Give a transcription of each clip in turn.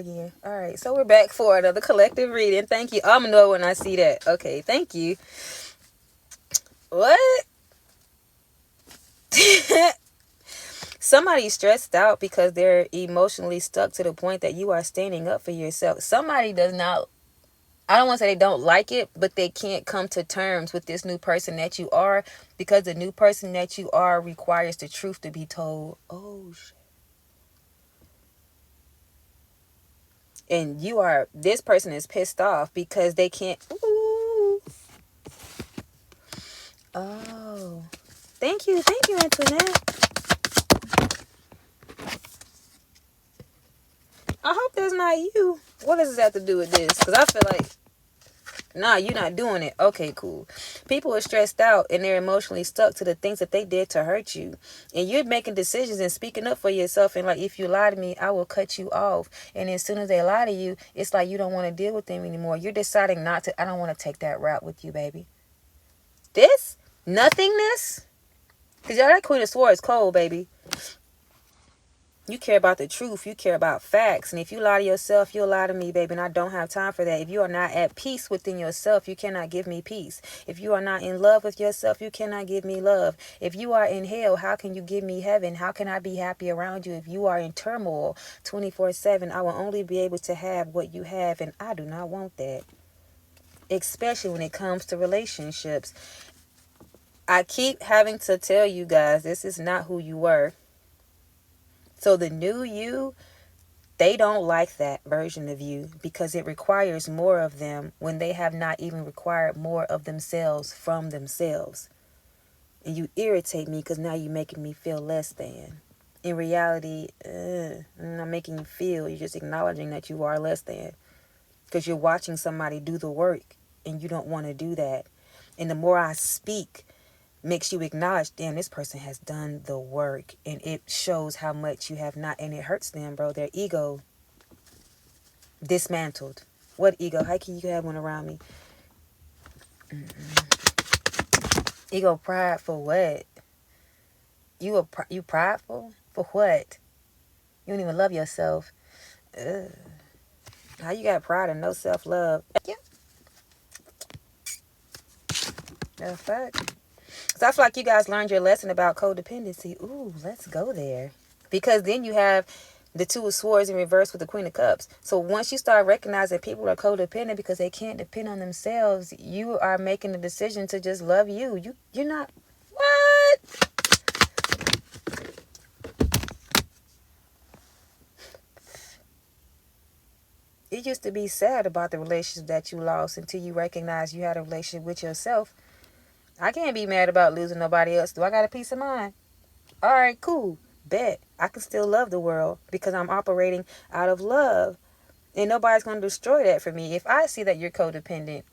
Again. All right, so we're back for another collective reading. Thank you. I'm gonna know when I see that. Okay, thank you. What? Somebody's stressed out because they're emotionally stuck to the point that you are standing up for yourself. Somebody does not, I don't want to say they don't like it, but they can't come to terms with this new person that you are, because the new person that you are requires the truth to be told. Oh, shit. And this person is pissed off because they can't. Ooh. Oh. Thank you, Antoinette. I hope that's not you. What does this have to do with this? Because I feel like, nah, you're not doing it. Okay, cool. People are stressed out and they're emotionally stuck to the things that they did to hurt you. And you're making decisions and speaking up for yourself. And like, if you lie to me, I will cut you off. And as soon as they lie to you, it's like you don't want to deal with them anymore. You're deciding not to. I don't want to take that route with you, baby. This? Nothingness? Because y'all, that Queen of Swords cold, baby. You care about the truth. You care about facts. And if you lie to yourself, you'll lie to me, baby. And I don't have time for that. If you are not at peace within yourself, you cannot give me peace. If you are not in love with yourself, you cannot give me love. If you are in hell, how can you give me heaven? How can I be happy around you? If you are in turmoil 24/7, I will only be able to have what you have. And I do not want that. Especially when it comes to relationships. I keep having to tell you guys, this is not who you were. So the new you, they don't like that version of you because it requires more of them when they have not even required more of themselves from themselves. And you irritate me because now you're making me feel less than. In reality, I'm not making you feel. You're just acknowledging that you are less than. Because you're watching somebody do the work and you don't want to do that. And the more I speak, makes you acknowledge, damn, this person has done the work. And it shows how much you have not. And it hurts them, bro. Their ego dismantled. What ego? How can you have one around me? Ego, pride for what? You prideful for what? You don't even love yourself. Ugh. How you got pride and no self-love? Yeah. The fuck? So I feel like you guys learned your lesson about codependency. Ooh, let's go there. Because then you have the Two of Swords in reverse with the Queen of Cups. So once you start recognizing people are codependent because they can't depend on themselves, you are making the decision to just love you. You're not. What? It used to be sad about the relationship that you lost until you recognize you had a relationship with yourself. I can't be mad about losing nobody else. Do I got a peace of mind? All right, cool. Bet. I can still love the world because I'm operating out of love. And nobody's going to destroy that for me. If I see that you're codependent,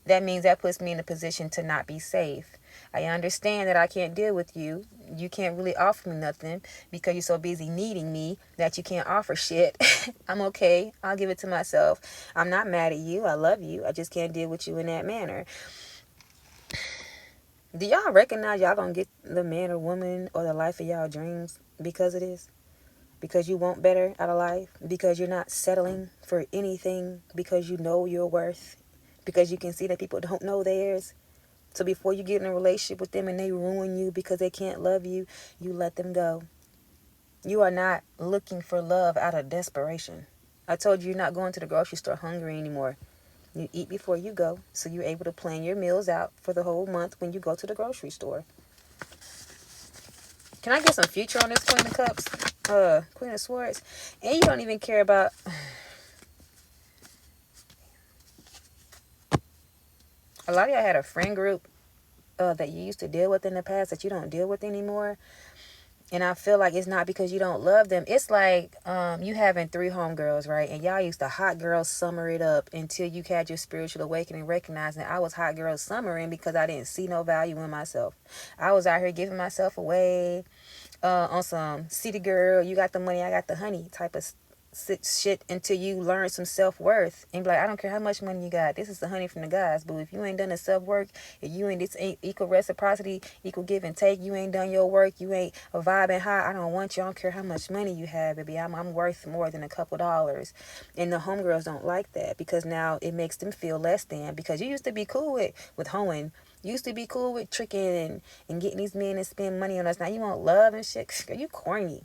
that means that puts me in a position to not be safe. I understand that I can't deal with you. You can't really offer me nothing because you're so busy needing me that you can't offer shit. I'm okay. I'll give it to myself. I'm not mad at you. I love you. I just can't deal with you in that manner. Do y'all recognize y'all gonna get the man or woman or the life of y'all dreams because of this? Because you want better out of life? Because you're not settling for anything because you know your worth? Because you can see that people don't know theirs? So before you get in a relationship with them and they ruin you because they can't love you, you let them go. You are not looking for love out of desperation. I told you you're not going to the grocery store hungry anymore. You eat before you go, so you're able to plan your meals out for the whole month when you go to the grocery store. Can I get some future on this Queen of Cups? Queen of Swords. And you don't even care about... A lot of y'all had a friend group that you used to deal with in the past that you don't deal with anymore. And I feel like it's not because you don't love them. It's like you having 3 homegirls, right? And y'all used to hot girl summer it up until you had your spiritual awakening, recognizing I was hot girl summering because I didn't see no value in myself. I was out here giving myself away on some city girl, you got the money, I got the honey type of shit until you learn some self-worth and be like, I don't care how much money you got, this is the honey from the guys, but if you ain't done the self-work, if you ain't, this ain't equal reciprocity, equal give and take, you ain't done your work, you ain't a vibing high, I don't want you, I don't care how much money you have, baby, I'm worth more than a couple dollars. And the homegirls don't like that, because now it makes them feel less than, because you used to be cool with hoeing, you used to be cool with tricking and getting these men to spend money on us. Now you want love and shit. Girl, you corny.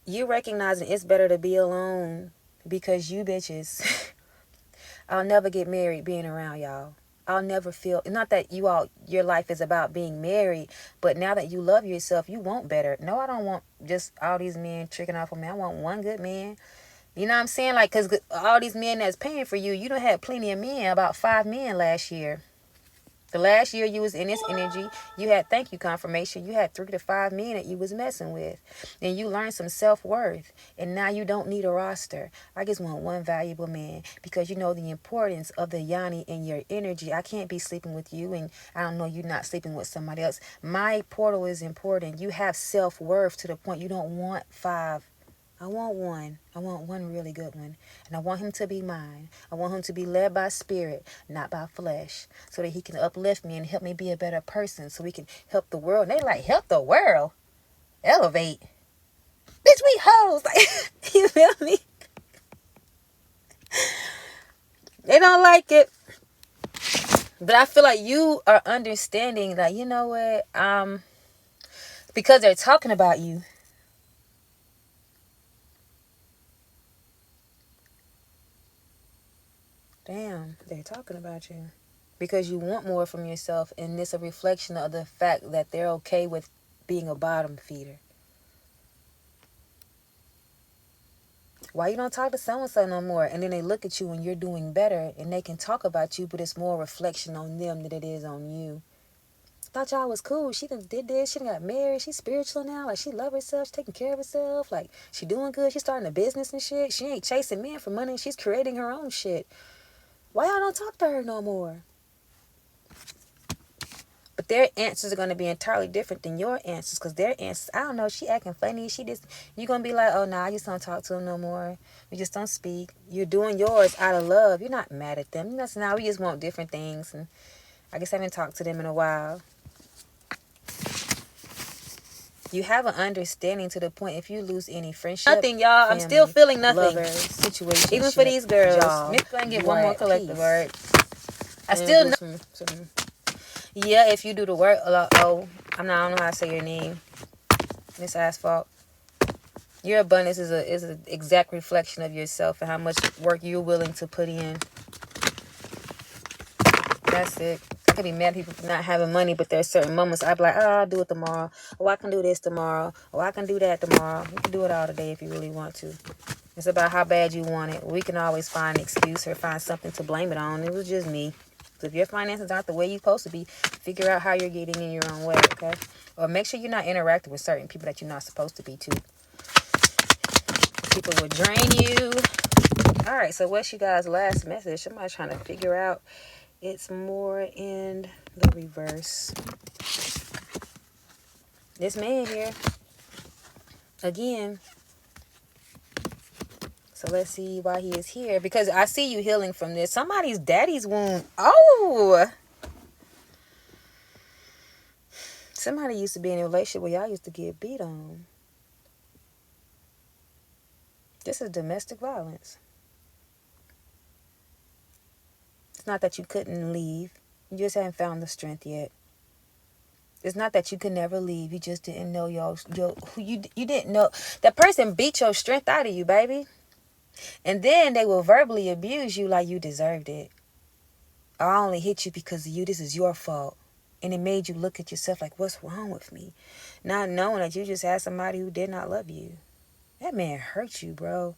You recognizing it's better to be alone, because you bitches, I'll never get married being around y'all. I'll never feel, not that your life is about being married, but now that you love yourself, you want better. No, I don't want just all these men tricking off on me. I want one good man. You know what I'm saying? Like, because all these men that's paying for you, you done had plenty of men, about 5 men last year. The last year you was in this energy, you had, thank you, confirmation, you had 3 to 5 men that you was messing with. And you learned some self-worth. And now you don't need a roster. I just want one valuable man, because you know the importance of the yoni in your energy. I can't be sleeping with you, and I don't know you not sleeping with somebody else. My portal is important. You have self-worth to the point you don't want 5. I want one. I want one really good one. And I want him to be mine. I want him to be led by spirit, not by flesh, so that he can uplift me and help me be a better person, so we can help the world. And they like, help the world? Elevate. Bitch, we hoes. Like, you feel me? They don't like it. But I feel like you are understanding that, you know what? Because they're talking about you. Damn, they're talking about you. Because you want more from yourself, and it's a reflection of the fact that they're okay with being a bottom feeder. Why you don't talk to so-and-so no more? And then they look at you when you're doing better, and they can talk about you, but it's more reflection on them than it is on you. Thought y'all was cool. She done did this. She done got married. She's spiritual now. Like, she love herself. She's taking care of herself. Like, she doing good. She's starting a business and shit. She ain't chasing men for money. She's creating her own shit. Why y'all don't talk to her no more? But their answers are going to be entirely different than your answers, because their answers, I don't know, she acting funny. She just, you're going to be like, oh, nah, I just don't talk to him no more. We just don't speak. You're doing yours out of love. You're not mad at them. That's now, we just want different things. And I guess I haven't talked to them in a while. You have an understanding to the point, if you lose any friendship, nothing, y'all. I'm still feeling nothing. Lover, situation, even for these girls. Maybe I can get one more collective word. I still know. Yeah, if you do the work a lot. Oh, I don't know how to say your name. Miss Asphalt. Your abundance is an exact reflection of yourself and how much work you're willing to put in. That's it. I could be mad at people for not having money, but there's certain moments I'd be like, oh, I'll do it tomorrow. Oh, I can do this tomorrow. Oh, I can do that tomorrow. You can do it all today if you really want to. It's about how bad you want it. We can always find an excuse or find something to blame it on. It was just me. So if your finances aren't the way you're supposed to be, figure out how you're getting in your own way, okay? Or make sure you're not interacting with certain people that you're not supposed to be too. People will drain you. All right, so what's you guys' last message? Somebody's trying to figure out. It's more in the reverse. This man here, again. So let's see why he is here. Because I see you healing from this. Somebody's daddy's wound. Oh! Somebody used to be in a relationship where y'all used to get beat on. This is domestic violence. It's not that you couldn't leave. You just haven't found the strength yet. It's not that you could never leave. You just didn't know you didn't know. That person beat your strength out of you, baby. And then they will verbally abuse you like you deserved it. I only hit you because of you. This is your fault. And it made you look at yourself like, what's wrong with me? Not knowing that you just had somebody who did not love you. That man hurt you, bro.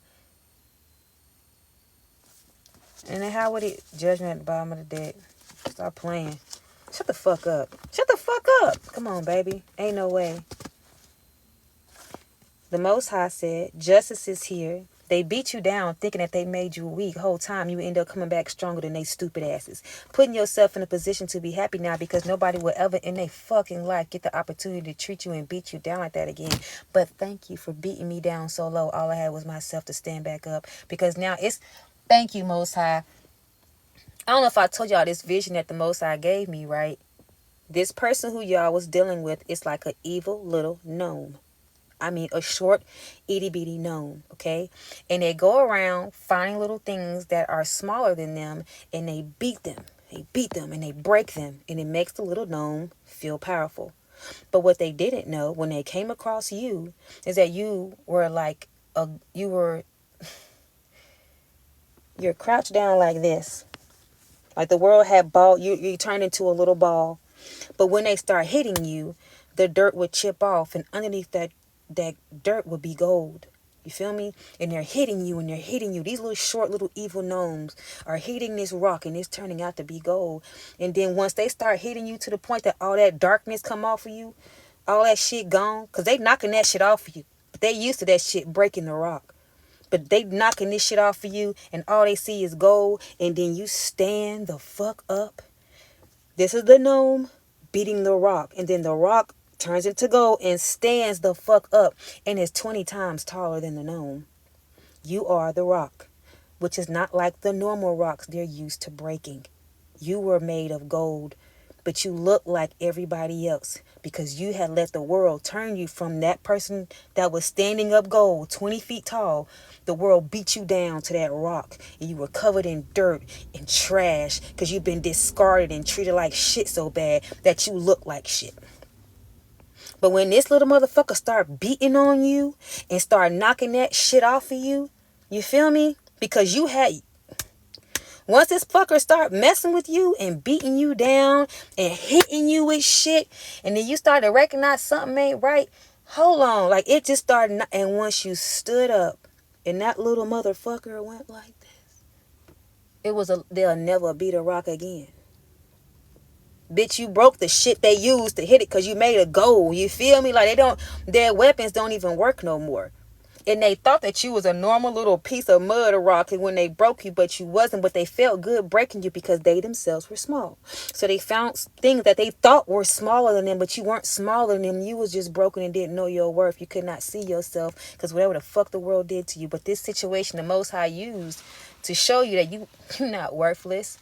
And then how would he... Judgment at the bottom of the deck. Stop playing. Shut the fuck up. Shut the fuck up. Come on, baby. Ain't no way. The Most High said, justice is here. They beat you down thinking that they made you weak. Whole time you end up coming back stronger than they stupid asses. Putting yourself in a position to be happy now because nobody will ever in their fucking life get the opportunity to treat you and beat you down like that again. But thank you for beating me down so low. All I had was myself to stand back up. Because now it's thank you, Most High. I don't know if I told y'all this vision that the Most High gave me, right? This person who y'all was dealing with is like an evil little gnome. I mean, a short, itty bitty gnome, okay? And they go around finding little things that are smaller than them and they beat them. They beat them and they break them. And it makes the little gnome feel powerful. But what they didn't know when they came across you is that you were like, you're crouched down like this. Like the world had ball, you turned into a little ball. But when they start hitting you, the dirt would chip off and underneath that dirt would be gold. You feel me? And they're hitting you and they're hitting you. These little short little evil gnomes are hitting this rock and it's turning out to be gold. And then once they start hitting you to the point that all that darkness come off of you, all that shit gone, because they knocking that shit off of you. But they used to that shit breaking the rock. But they knocking this shit off of you and all they see is gold. And then you stand the fuck up. This is the gnome beating the rock. And then the rock turns into gold and stands the fuck up and is 20 times taller than the gnome. You are the rock, which is not like the normal rocks they're used to breaking. You were made of gold, but you look like everybody else because you had let the world turn you from that person that was standing up gold, 20 feet tall. The world beat you down to that rock and you were covered in dirt and trash because you've been discarded and treated like shit so bad that you look like shit. But when this little motherfucker start beating on you and start knocking that shit off of you, you feel me? Because you had... Once this fucker start messing with you and beating you down and hitting you with shit, and then you start to recognize something ain't right, hold on. Like, it just started... And once you stood up and that little motherfucker went like this, they'll never beat a rock again. Bitch, you broke the shit they used to hit it because you made a goal. You feel me? Like their weapons don't even work no more. And they thought that you was a normal little piece of mud or rock when they broke you, but you wasn't. But they felt good breaking you because they themselves were small. So they found things that they thought were smaller than them, but you weren't smaller than them. You was just broken and didn't know your worth. You could not see yourself because whatever the fuck the world did to you. But this situation, the Most High used to show you that you're not worthless.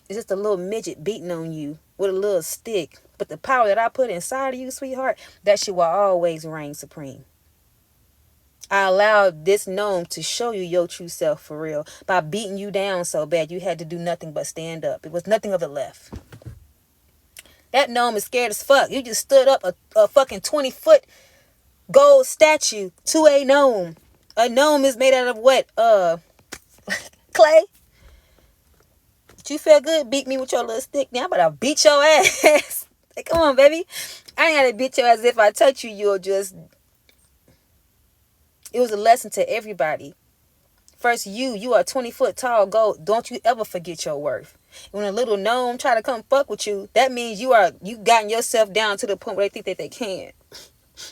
It's just a little midget beating on you with a little stick. But the power that I put inside of you, sweetheart, that shit will always reign supreme. I allowed this gnome to show you your true self for real by beating you down so bad you had to do nothing but stand up. It was nothing of the left. That gnome is scared as fuck. You just stood up a fucking 20-foot gold statue to a gnome. A gnome is made out of what? Clay? You feel good? Beat me with your little stick. Now I'm about to beat your ass. Like, come on, baby. I ain't gotta beat your ass. If I touch you, you'll just... It was a lesson to everybody. First, you are 20 foot tall gold. Don't you ever forget your worth. When a little gnome try to come fuck with you, that means you gotten yourself down to the point where they think that they can.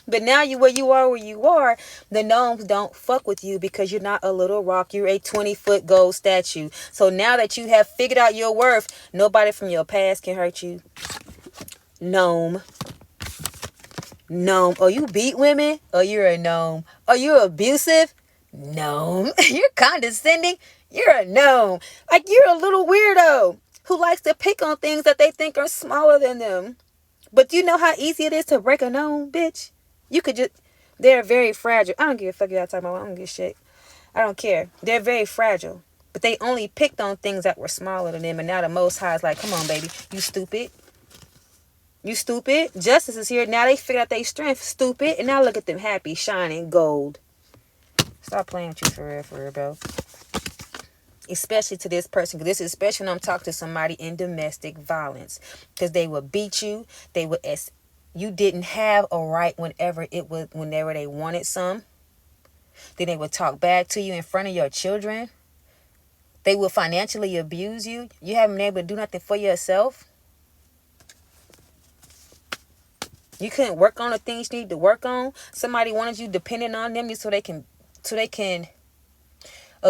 But now where you are, the gnomes don't fuck with you because you're not a little rock. You're a 20-foot gold statue. So now that you have figured out your worth, nobody from your past can hurt you. Gnome. Oh, you beat women? Oh, you're a gnome. Oh, you're abusive? Gnome. You're condescending? You're a gnome. Like, you're a little weirdo who likes to pick on things that they think are smaller than them. But you know how easy it is to break a gnome, bitch? You could just... They're very fragile. I don't give a fuck y'all talking about. I don't give a shit. I don't care. They're very fragile. But they only picked on things that were smaller than them. And now the Most High is like, come on, baby. You stupid. You stupid. Justice is here. Now they figured out their strength. Stupid. And now look at them happy, shining gold. Stop playing with you for real, bro. Especially to this person. This is especially when I'm talking to somebody in domestic violence. Because they will beat you. They would... You didn't have a right whenever they wanted some. Then they would talk back to you in front of your children. They would financially abuse you. You haven't been able to do nothing for yourself. You couldn't work on the things you need to work on. Somebody wanted you dependent on them so they can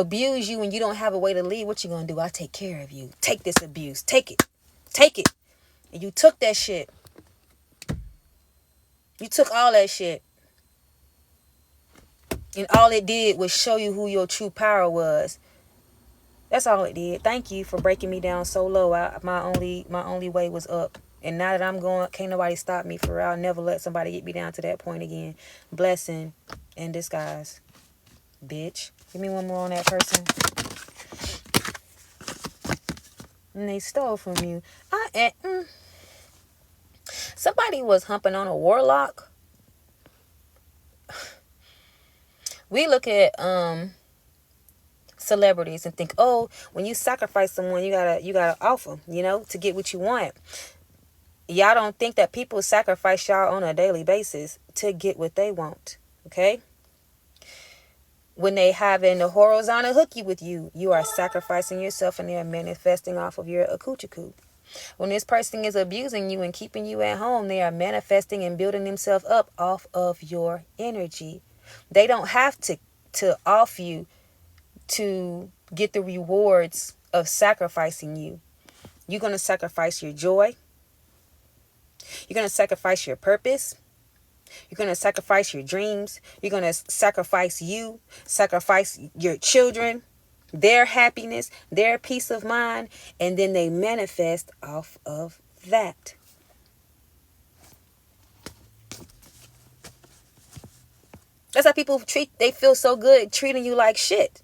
abuse you and you don't have a way to leave, what you gonna do? I take care of you. Take this abuse. Take it. Take it. And you took that shit. You took all that shit. And all it did was show you who your true power was. That's all it did. Thank you for breaking me down so low. My only way was up. And now that I'm going, can't nobody stop me for real. I'll never let somebody get me down to that point again. Blessing in disguise. Bitch. Give me one more on that person. And they stole from you. Somebody was humping on a warlock. We look at celebrities and think, oh, when you sacrifice someone, you gotta offer, to get what you want. Y'all don't think that people sacrifice y'all on a daily basis to get what they want. Okay? When they having the horizontal hooky with you, you are sacrificing yourself and they are manifesting off of your akuchiku. When this person is abusing you and keeping you at home, they are manifesting and building themselves up off of your energy. They don't have to off you to get the rewards of sacrificing you. You're going to sacrifice your joy. You're going to sacrifice your purpose. You're going to sacrifice your dreams. You're going to sacrifice you, sacrifice your children, their happiness, their peace of mind, and then they manifest off of that. That's how people they feel so good treating you like shit.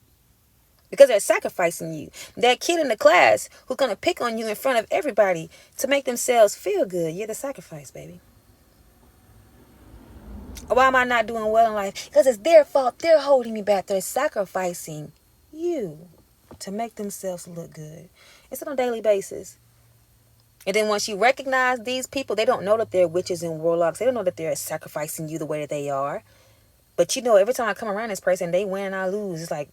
Because they're sacrificing you. That kid in the class who's going to pick on you in front of everybody to make themselves feel good. You're the sacrifice, baby. Why am I not doing well in life? Because it's their fault. They're holding me back. They're sacrificing you to make themselves look good. It's on a daily basis. And then once you recognize these people, they don't know that they're witches and warlocks. They don't know that they're sacrificing you the way that they are. But every time I come around this person, they win and I lose. It's like,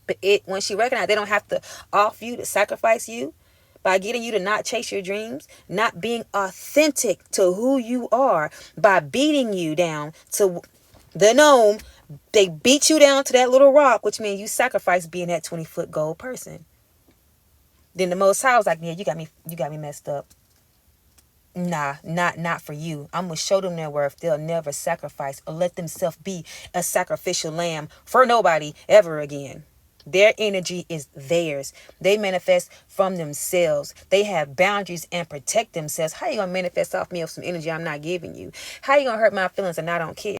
but once you recognize, they don't have to off you to sacrifice you by getting you to not chase your dreams, not being authentic to who you are, by beating you down to the gnome. They beat you down to that little rock, which means you sacrifice being that 20-foot gold person. Then the Most High was like, yeah, you got me messed up. Nah, not for you. I'm going to show them their worth. They'll never sacrifice or let themselves be a sacrificial lamb for nobody ever again. Their energy is theirs. They manifest from themselves. They have boundaries and protect themselves. How you going to manifest off me of some energy I'm not giving you? How you going to hurt my feelings and I don't care?